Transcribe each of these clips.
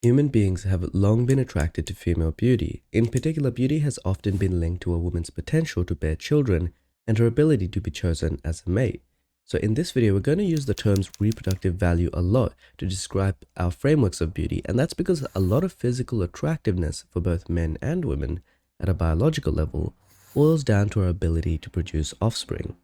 Human beings have long been attracted to female beauty. In particular, beauty has often been linked to a woman's potential to bear children and her ability to be chosen as a mate. So in this video, we're going to use the terms reproductive value a lot to describe our frameworks of beauty, and that's because a lot of physical attractiveness for both men and women at a biological level boils down to our ability to produce offspring.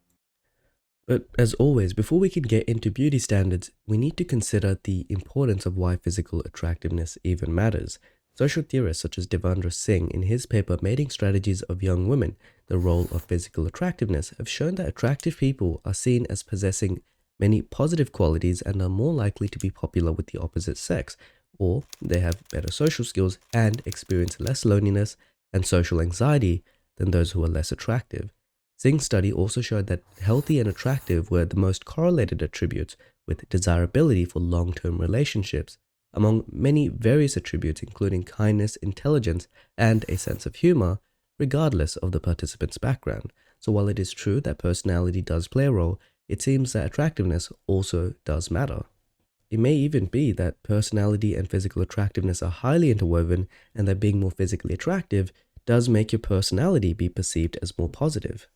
But as always, before we can get into beauty standards, we need to consider the importance of why physical attractiveness even matters. Social theorists such as Devendra Singh, in his paper Mating Strategies of Young Women, the Role of Physical Attractiveness, have shown that attractive people are seen as possessing many positive qualities and are more likely to be popular with the opposite sex, or they have better social skills and experience less loneliness and social anxiety than those who are less attractive. Singh's study also showed that healthy and attractive were the most correlated attributes with desirability for long-term relationships, among many various attributes including kindness, intelligence, and a sense of humor, regardless of the participant's background. So while it is true that personality does play a role, it seems that attractiveness also does matter. It may even be that personality and physical attractiveness are highly interwoven, and that being more physically attractive does make your personality be perceived as more positive.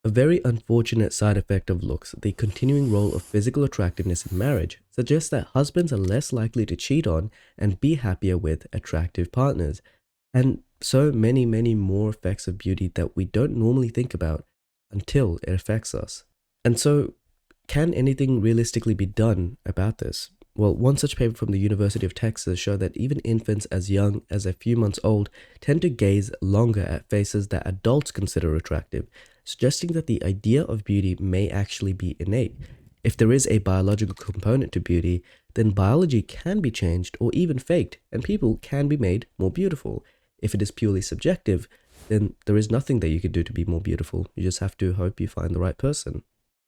A very unfortunate side effect of looks, the continuing role of physical attractiveness in marriage, suggests that husbands are less likely to cheat on and be happier with attractive partners, and so many more effects of beauty that we don't normally think about until it affects us. And so, can anything realistically be done about this? Well, one such paper from the University of Texas showed that even infants as young as a few months old tend to gaze longer at faces that adults consider attractive, suggesting that the idea of beauty may actually be innate. If there is a biological component to beauty, then biology can be changed or even faked, and people can be made more beautiful. If it is purely subjective, then there is nothing that you can do to be more beautiful. You just have to hope you find the right person.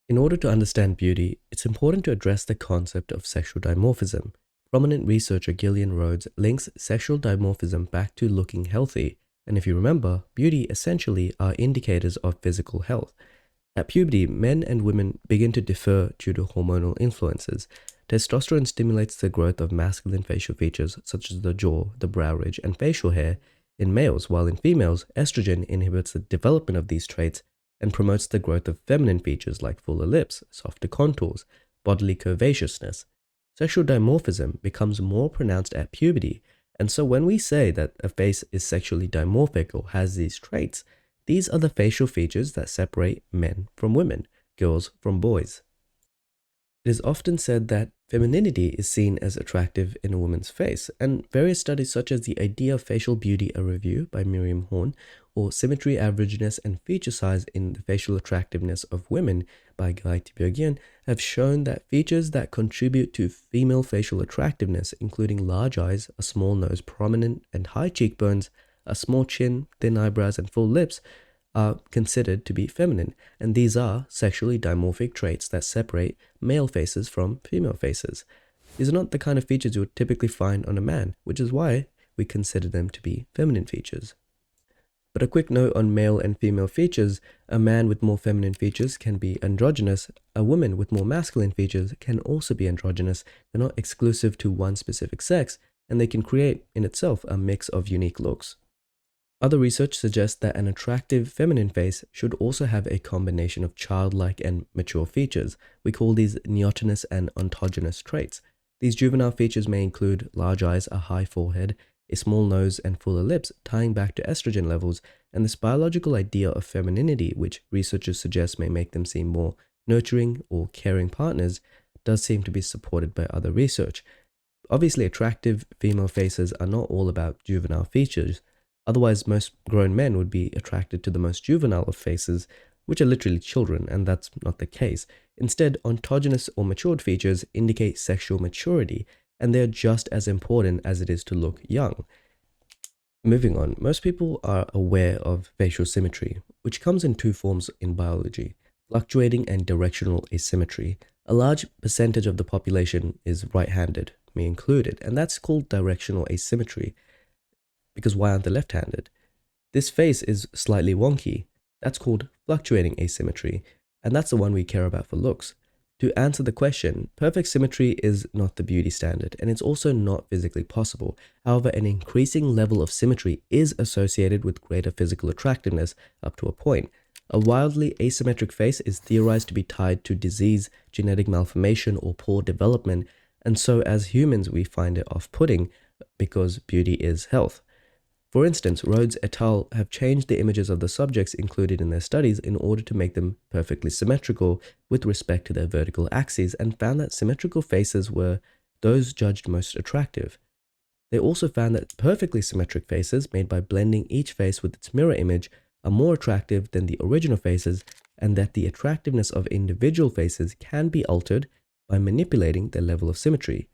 In order to understand beauty, it's important to address the concept of sexual dimorphism. Prominent researcher Gillian Rhodes links sexual dimorphism back to looking healthy, and if you remember, beauty essentially are indicators of physical health. At puberty, men and women begin to differ due to hormonal influences. Testosterone stimulates the growth of masculine facial features such as the jaw, the brow ridge, and facial hair in males, while in females, estrogen inhibits the development of these traits and promotes the growth of feminine features like fuller lips, softer contours, bodily curvaceousness. Sexual dimorphism becomes more pronounced at puberty, and so when we say that a face is sexually dimorphic or has these traits, these are the facial features that separate men from women, girls from boys. It is often said that femininity is seen as attractive in a woman's face, and various studies such as the Idea of Facial Beauty, a review by Miriam Horn, or Symmetry, Averageness, and Feature Size in the Facial Attractiveness of Women by Guy Tiberghien have shown that features that contribute to female facial attractiveness, including large eyes, a small nose, prominent and high cheekbones, a small chin, thin eyebrows, and full lips, are considered to be feminine, and these are sexually dimorphic traits that separate male faces from female faces. These are not the kind of features you would typically find on a man, which is why we consider them to be feminine features. But a quick note on male and female features: a man with more feminine features can be androgynous, a woman with more masculine features can also be androgynous. They're not exclusive to one specific sex, and they can create in itself a mix of unique looks. Other research suggests that an attractive feminine face should also have a combination of childlike and mature features. We call these neotenous and ontogynous traits. These juvenile features may include large eyes, a high forehead, a small nose, and fuller lips, tying back to estrogen levels, and this biological idea of femininity, which researchers suggest may make them seem more nurturing or caring partners, does seem to be supported by other research. Obviously, attractive female faces are not all about juvenile features. Otherwise, most grown men would be attracted to the most juvenile of faces, which are literally children, and that's not the case. Instead, ontogynous or matured features indicate sexual maturity, and they are just as important as it is to look young. Moving on, most people are aware of facial symmetry, which comes in two forms in biology: fluctuating and directional asymmetry. A large percentage of the population is right-handed, me included, and that's called directional asymmetry. Because why aren't they left-handed? This face is slightly wonky. That's called fluctuating asymmetry, and that's the one we care about for looks. To answer the question, perfect symmetry is not the beauty standard, and it's also not physically possible. However, an increasing level of symmetry is associated with greater physical attractiveness up to a point. A wildly asymmetric face is theorized to be tied to disease, genetic malformation, or poor development, and so as humans we find it off-putting because beauty is health. For instance, Rhodes et al. Have changed the images of the subjects included in their studies in order to make them perfectly symmetrical with respect to their vertical axes, and found that symmetrical faces were those judged most attractive. They also found that perfectly symmetric faces made by blending each face with its mirror image are more attractive than the original faces, and that the attractiveness of individual faces can be altered by manipulating their level of symmetry.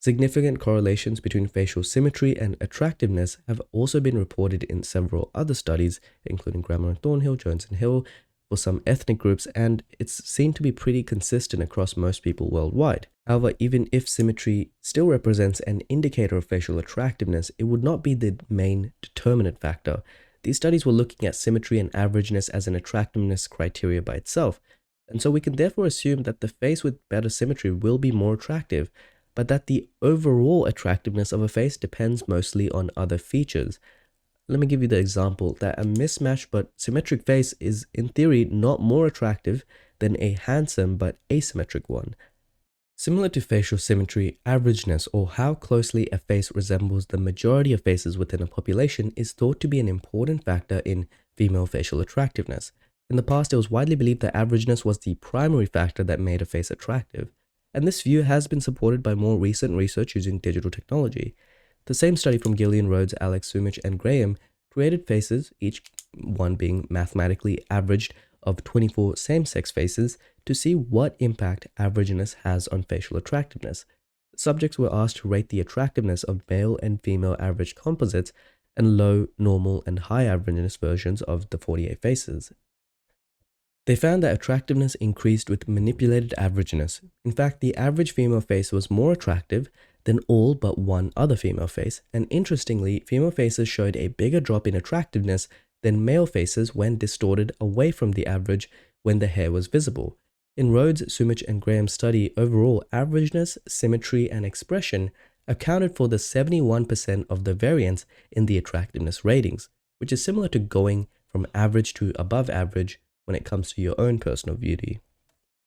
Significant correlations between facial symmetry and attractiveness have also been reported in several other studies, including Grammer and Thornhill, Jones and Hill, for some ethnic groups, and it's seen to be pretty consistent across most people worldwide. However, even if symmetry still represents an indicator of facial attractiveness, it would not be the main determinant factor. These studies were looking at symmetry and averageness as an attractiveness criteria by itself, and so we can therefore assume that the face with better symmetry will be more attractive, but that the overall attractiveness of a face depends mostly on other features. Let me give you the example that a mismatched but symmetric face is in theory not more attractive than a handsome but asymmetric one. Similar to facial symmetry, averageness, or how closely a face resembles the majority of faces within a population, is thought to be an important factor in female facial attractiveness. In the past, it was widely believed that averageness was the primary factor that made a face attractive, and this view has been supported by more recent research using digital technology. The same study from Gillian, Rhodes, Alex, Sumich, and Graham created faces, each one being mathematically averaged of 24 same-sex faces, to see what impact averageness has on facial attractiveness. Subjects were asked to rate the attractiveness of male and female average composites and low, normal, and high averageness versions of the 48 faces. They found that attractiveness increased with manipulated averageness. In fact, the average female face was more attractive than all but one other female face, and interestingly, female faces showed a bigger drop in attractiveness than male faces when distorted away from the average when the hair was visible. In Rhodes, Sumich, and Graham's study, overall averageness, symmetry, and expression accounted for the 71% of the variance in the attractiveness ratings, which is similar to going from average to above average when it comes to your own personal beauty.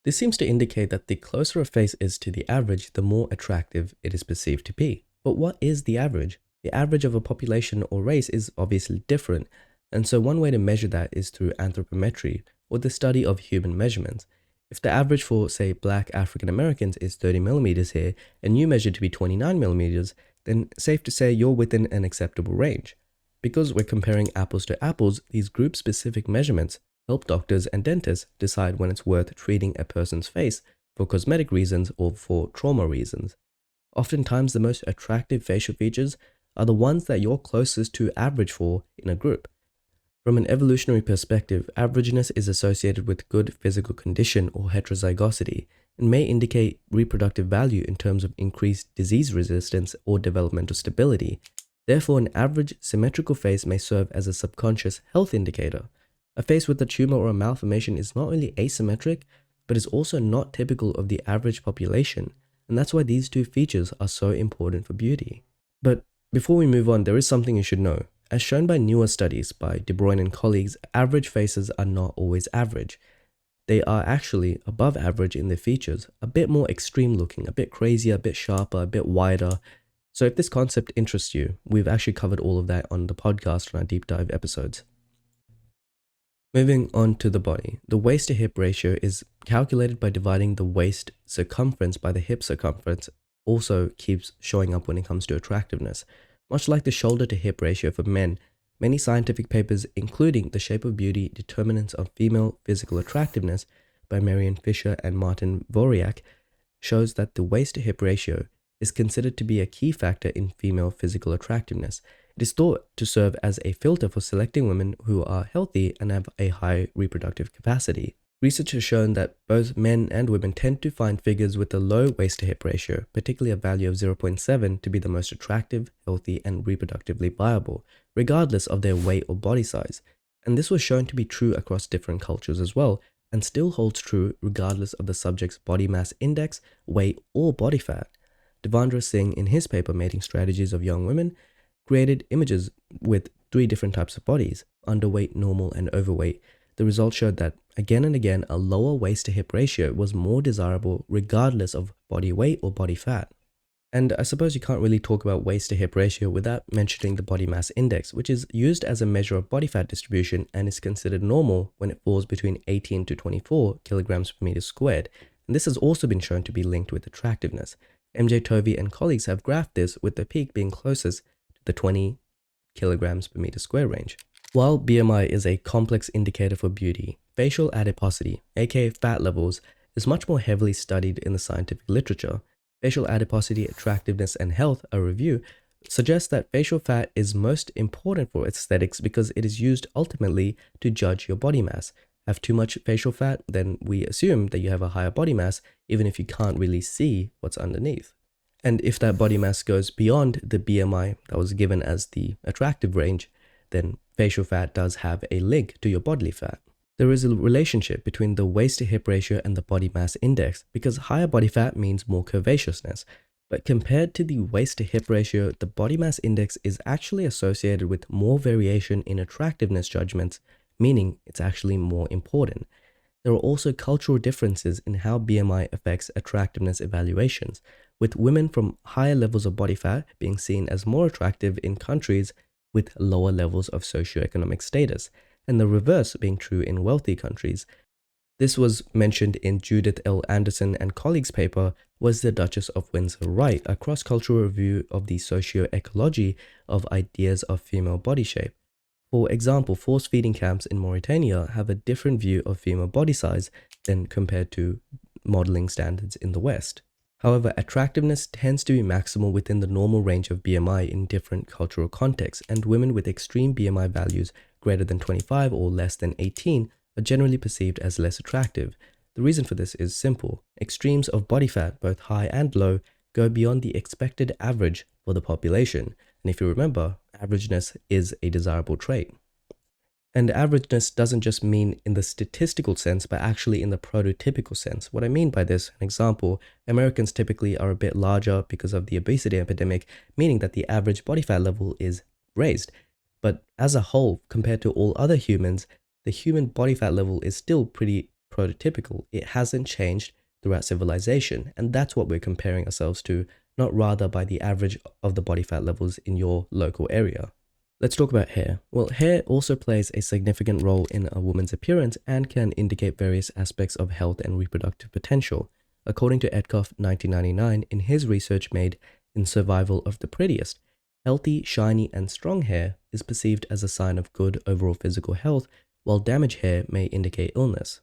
This seems to indicate that the closer a face is to the average, the more attractive it is perceived to be. But what is the average? The average of a population or race is obviously different, and so one way to measure that is through anthropometry, or the study of human measurements. If the average for, say, Black African Americans is 30 millimeters here, and you measure to be 29 millimeters, then safe to say you're within an acceptable range. Because we're comparing apples to apples, these group-specific measurements help doctors and dentists decide when it's worth treating a person's face for cosmetic reasons or for trauma reasons. Oftentimes, the most attractive facial features are the ones that you're closest to average for in a group. From an evolutionary perspective, averageness is associated with good physical condition or heterozygosity, and may indicate reproductive value in terms of increased disease resistance or developmental stability. Therefore, an average symmetrical face may serve as a subconscious health indicator. A face with a tumor or a malformation is not only asymmetric, but is also not typical of the average population, and that's why these two features are so important for beauty. But before we move on, there is something you should know. As shown by newer studies by De Bruyne and colleagues, average faces are not always average. They are actually above average in their features, a bit more extreme looking, a bit crazier, a bit sharper, a bit wider. So if this concept interests you, we've actually covered all of that on the podcast on our deep dive episodes. Moving on to the body, the waist to hip ratio is calculated by dividing the waist circumference by the hip circumference. Also keeps showing up when it comes to attractiveness. Much like the shoulder to hip ratio for men, many scientific papers, including The Shape of Beauty: Determinants of Female Physical Attractiveness by Marian Fisher and Martin Voriak, shows that the waist to hip ratio is considered to be a key factor in female physical attractiveness. It is thought to serve as a filter for selecting women who are healthy and have a high reproductive capacity. Research has shown that both men and women tend to find figures with a low waist-to-hip ratio, particularly a value of 0.7, to be the most attractive, healthy, and reproductively viable, regardless of their weight or body size. And this was shown to be true across different cultures as well, and still holds true regardless of the subject's body mass index, weight, or body fat. Devendra Singh, in his paper Mating Strategies of Young Women, created images with 3 different types of bodies: underweight, normal, and overweight. The results showed that again and again a lower waist to hip ratio was more desirable regardless of body weight or body fat. And I suppose you can't really talk about waist to hip ratio without mentioning the body mass index, which is used as a measure of body fat distribution and is considered normal when it falls between 18 to 24 kilograms per meter squared. And this has also been shown to be linked with attractiveness. MJ Tovey and colleagues have graphed this, with the peak being closest to the 20 kilograms per meter square range. While BMI is a complex indicator for beauty, facial adiposity, aka fat levels, is much more heavily studied in the scientific literature. Facial Adiposity, Attractiveness, and Health, a review, suggests that facial fat is most important for aesthetics because it is used ultimately to judge your body mass. Have too much facial fat, then we assume that you have a higher body mass, even if you can't really see what's underneath. And if that body mass goes beyond the BMI that was given as the attractive range, then facial fat does have a link to your bodily fat. There is a relationship between the waist to hip ratio and the body mass index because higher body fat means more curvaceousness. But compared to the waist to hip ratio, the body mass index is actually associated with more variation in attractiveness judgments, meaning it's actually more important. There are also cultural differences in how BMI affects attractiveness evaluations, with women from higher levels of body fat being seen as more attractive in countries with lower levels of socioeconomic status, and the reverse being true in wealthy countries. This was mentioned in Judith L. Anderson and colleagues' paper, Was the Duchess of Windsor Right? A cross-cultural review of the socio-ecology of ideas of female body shape. For example, force-feeding camps in Mauritania have a different view of female body size than compared to modeling standards in the West. However, attractiveness tends to be maximal within the normal range of BMI in different cultural contexts, and women with extreme BMI values greater than 25 or less than 18 are generally perceived as less attractive. The reason for this is simple. Extremes of body fat, both high and low, go beyond the expected average for the population. And if you remember, averageness is a desirable trait. And averageness doesn't just mean in the statistical sense, but actually in the prototypical sense. What I mean by this, an example, Americans typically are a bit larger because of the obesity epidemic, meaning that the average body fat level is raised. But as a whole, compared to all other humans, the human body fat level is still pretty prototypical. It hasn't changed throughout civilization, and that's what we're comparing ourselves to, not rather by the average of the body fat levels in your local area. Let's talk about hair. Well, hair also plays a significant role in a woman's appearance and can indicate various aspects of health and reproductive potential. According to Etkoff 1999, in his research made in Survival of the Prettiest, healthy, shiny, and strong hair is perceived as a sign of good overall physical health, while damaged hair may indicate illness.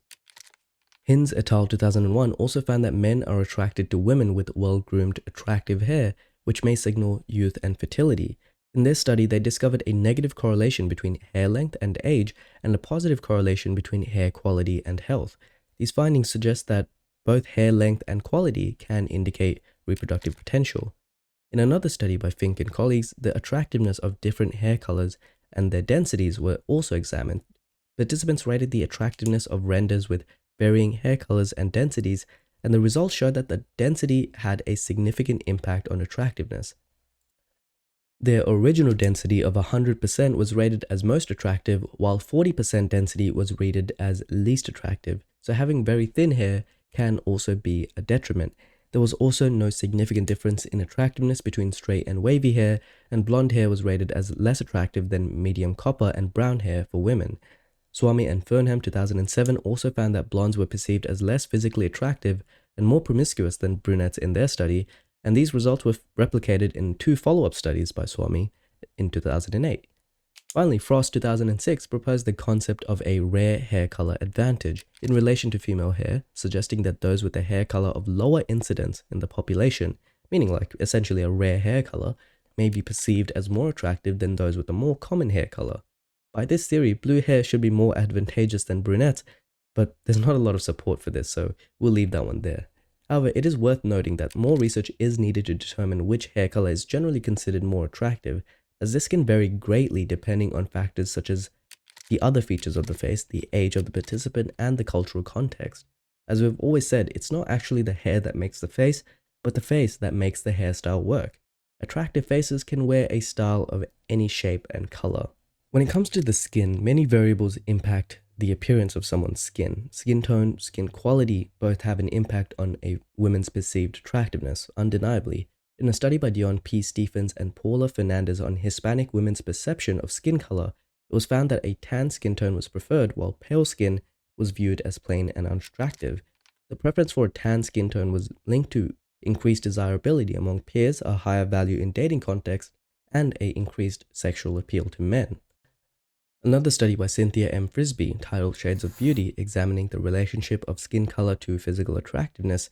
Hinz et al. 2001 also found that men are attracted to women with well-groomed, attractive hair, which may signal youth and fertility. In this study, they discovered a negative correlation between hair length and age and a positive correlation between hair quality and health. These findings suggest that both hair length and quality can indicate reproductive potential. In another study by Fink and colleagues, the attractiveness of different hair colors and their densities were also examined. Participants rated the attractiveness of renders with varying hair colors and densities, and the results showed that the density had a significant impact on attractiveness. Their original density of 100% was rated as most attractive, while 40% density was rated as least attractive, so having very thin hair can also be a detriment. There was also no significant difference in attractiveness between straight and wavy hair, and blonde hair was rated as less attractive than medium copper and brown hair for women. Swamy and Fernham 2007 also found that blondes were perceived as less physically attractive and more promiscuous than brunettes in their study, and these results were replicated in 2 follow-up studies by Swamy in 2008. Finally, Frost 2006 proposed the concept of a rare hair color advantage in relation to female hair, suggesting that those with a hair color of lower incidence in the population, meaning like essentially a rare hair color, may be perceived as more attractive than those with a more common hair color. By this theory, blue hair should be more advantageous than brunettes, but there's not a lot of support for this, so we'll leave that one there. However, it is worth noting that more research is needed to determine which hair color is generally considered more attractive, as this can vary greatly depending on factors such as the other features of the face, the age of the participant, and the cultural context. As we've always said, it's not actually the hair that makes the face, but the face that makes the hairstyle work. Attractive faces can wear a style of any shape and color. When it comes to the skin, many variables impact the appearance of someone's skin. Skin tone, skin quality both have an impact on a woman's perceived attractiveness, undeniably. In a study by Dion P. Stephens and Paula Fernandez on Hispanic women's perception of skin color, it was found that a tan skin tone was preferred while pale skin was viewed as plain and unattractive. The preference for a tan skin tone was linked to increased desirability among peers, a higher value in dating contexts, and a increased sexual appeal to men. Another study by Cynthia M. Frisbee, titled Shades of Beauty, examining the relationship of skin color to physical attractiveness,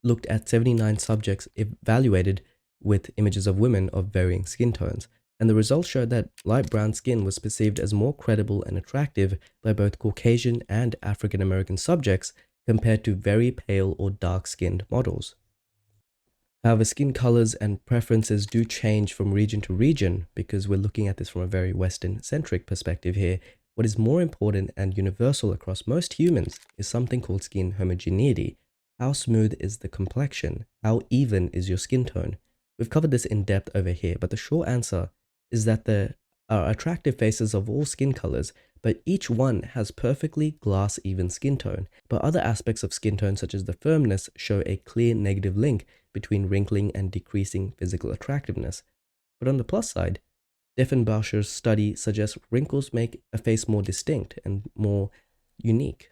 looked at 79 subjects evaluated with images of women of varying skin tones, and the results showed that light brown skin was perceived as more credible and attractive by both Caucasian and African American subjects compared to very pale or dark-skinned models. However, skin colors and preferences do change from region to region because we're looking at this from a very Western-centric perspective here. What is more important and universal across most humans is something called skin homogeneity. How smooth is the complexion? How even is your skin tone? We've covered this in depth over here, but the short answer is that there are attractive faces of all skin colors, but each one has perfectly glass-even skin tone. But other aspects of skin tone, such as the firmness, show a clear negative link between wrinkling and decreasing physical attractiveness. But on the plus side, Diefenbacher's study suggests wrinkles make a face more distinct and more unique.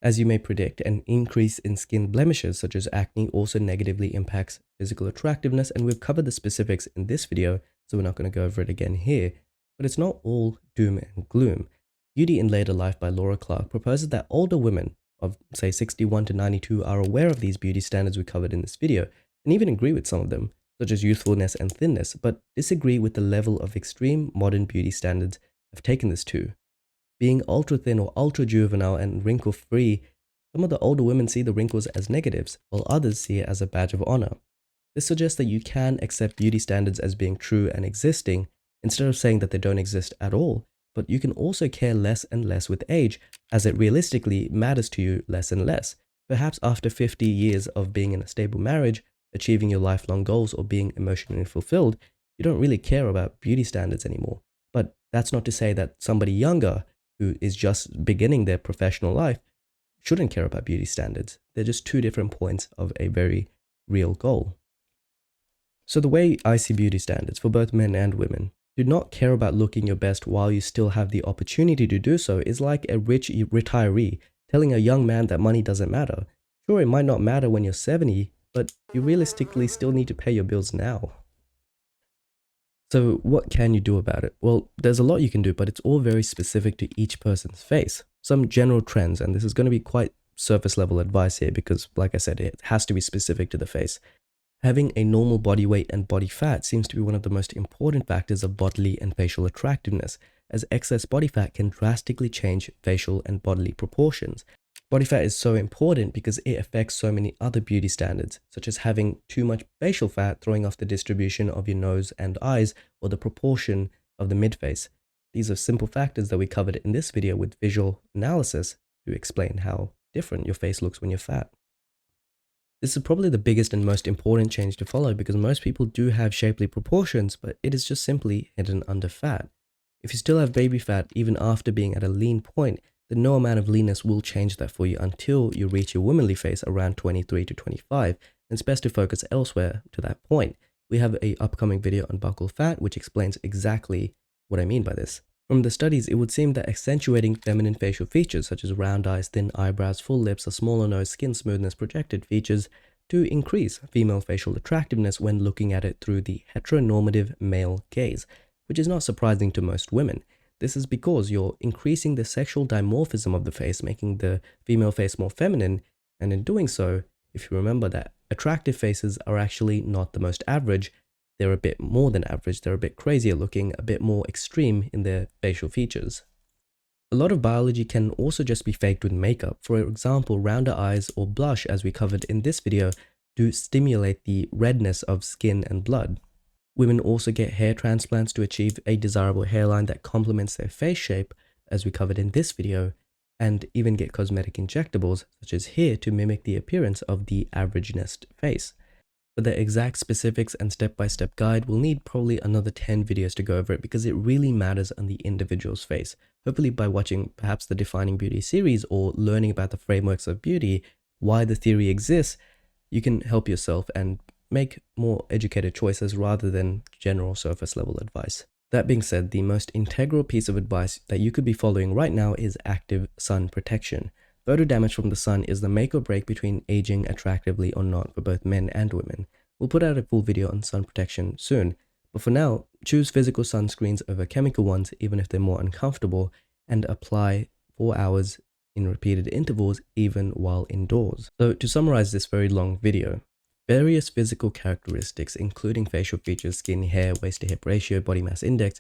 As you may predict, an increase in skin blemishes such as acne also negatively impacts physical attractiveness, and we've covered the specifics in this video, so we're not going to go over it again here. But it's not all doom and gloom. Beauty in Later Life by Laura Clark proposes that older women of, say, 61 to 92 are aware of these beauty standards we covered in this video, and even agree with some of them, such as youthfulness and thinness, but disagree with the level of extreme modern beauty standards have taken this to. Being ultra-thin or ultra-juvenile and wrinkle-free, some of the older women see the wrinkles as negatives, while others see it as a badge of honor. This suggests that you can accept beauty standards as being true and existing, instead of saying that they don't exist at all, but you can also care less and less with age, as it realistically matters to you less and less. Perhaps after 50 years of being in a stable marriage, achieving your lifelong goals, or being emotionally fulfilled, you don't really care about beauty standards anymore. But that's not to say that somebody younger, who is just beginning their professional life, shouldn't care about beauty standards. They're just two different points of a very real goal. So the way I see beauty standards for both men and women, do not care about looking your best while you still have the opportunity to do so is like a rich retiree telling a young man that money doesn't matter. Sure, it might not matter when you're 70, but you realistically still need to pay your bills now. So what can you do about it? Well, there's a lot you can do, but it's all very specific to each person's face. Some general trends, and this is going to be quite surface level advice here because, like I said, it has to be specific to the face. Having a normal body weight and body fat seems to be one of the most important factors of bodily and facial attractiveness, as excess body fat can drastically change facial and bodily proportions. Body fat is so important because it affects so many other beauty standards, such as having too much facial fat throwing off the distribution of your nose and eyes, or the proportion of the midface. These are simple factors that we covered in this video with visual analysis to explain how different your face looks when you're fat. This is probably the biggest and most important change to follow because most people do have shapely proportions, but it is just simply hidden under fat. If you still have baby fat even after being at a lean point, then no amount of leanness will change that for you until you reach your womanly face around 23 to 25, and it's best to focus elsewhere to that point. We have an upcoming video on buccal fat which explains exactly what I mean by this. From the studies, it would seem that accentuating feminine facial features such as round eyes, thin eyebrows, full lips, a smaller nose, skin smoothness, projected features to increase female facial attractiveness when looking at it through the heteronormative male gaze, which is not surprising to most women. This is because you're increasing the sexual dimorphism of the face, making the female face more feminine, and in doing so, if you remember that attractive faces are actually not the most average, they're a bit more than average, they're a bit crazier looking, a bit more extreme in their facial features. A lot of biology can also just be faked with makeup. For example, rounder eyes or blush, as we covered in this video, do stimulate the redness of skin and blood. Women also get hair transplants to achieve a desirable hairline that complements their face shape, as we covered in this video, and even get cosmetic injectables such as hair to mimic the appearance of the averageness face. For the exact specifics and step-by-step guide, we'll need probably another 10 videos to go over it because it really matters on the individual's face. Hopefully by watching perhaps the Defining Beauty series or learning about the frameworks of beauty, why the theory exists, you can help yourself and make more educated choices rather than general surface level advice. That being said, the most integral piece of advice that you could be following right now is active sun protection. Photo damage from the sun is the make or break between aging attractively or not for both men and women. We'll put out a full video on sun protection soon, but for now, choose physical sunscreens over chemical ones even if they're more uncomfortable, and apply 4 hours in repeated intervals even while indoors. So to summarize this very long video, various physical characteristics including facial features, skin, hair, waist to hip ratio, body mass index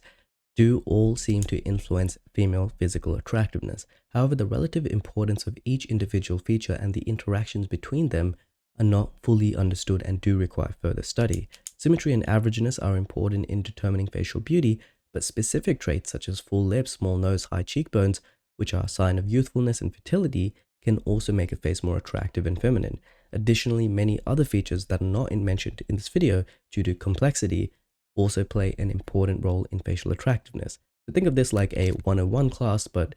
do all seem to influence female physical attractiveness. However, the relative importance of each individual feature and the interactions between them are not fully understood and do require further study. Symmetry and averageness are important in determining facial beauty, but specific traits such as full lips, small nose, high cheekbones, which are a sign of youthfulness and fertility, can also make a face more attractive and feminine. Additionally, many other features that are not mentioned in this video due to complexity also play an important role in facial attractiveness. So think of this like a 101 class, but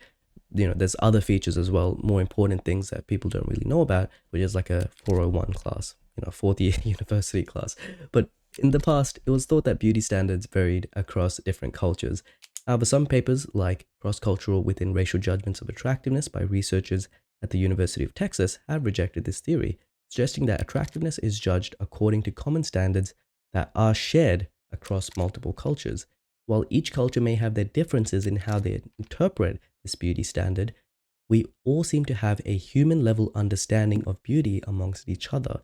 there's other features as well, more important things that people don't really know about, which is like a 401 class, fourth year university class. But in the past, it was thought that beauty standards varied across different cultures. However, some papers, like Cross-Cultural Within Racial Judgments of Attractiveness by researchers at the University of Texas, have rejected this theory, suggesting that attractiveness is judged according to common standards that are shared across multiple cultures. While each culture may have their differences in how they interpret this beauty standard, we all seem to have a human level understanding of beauty amongst each other.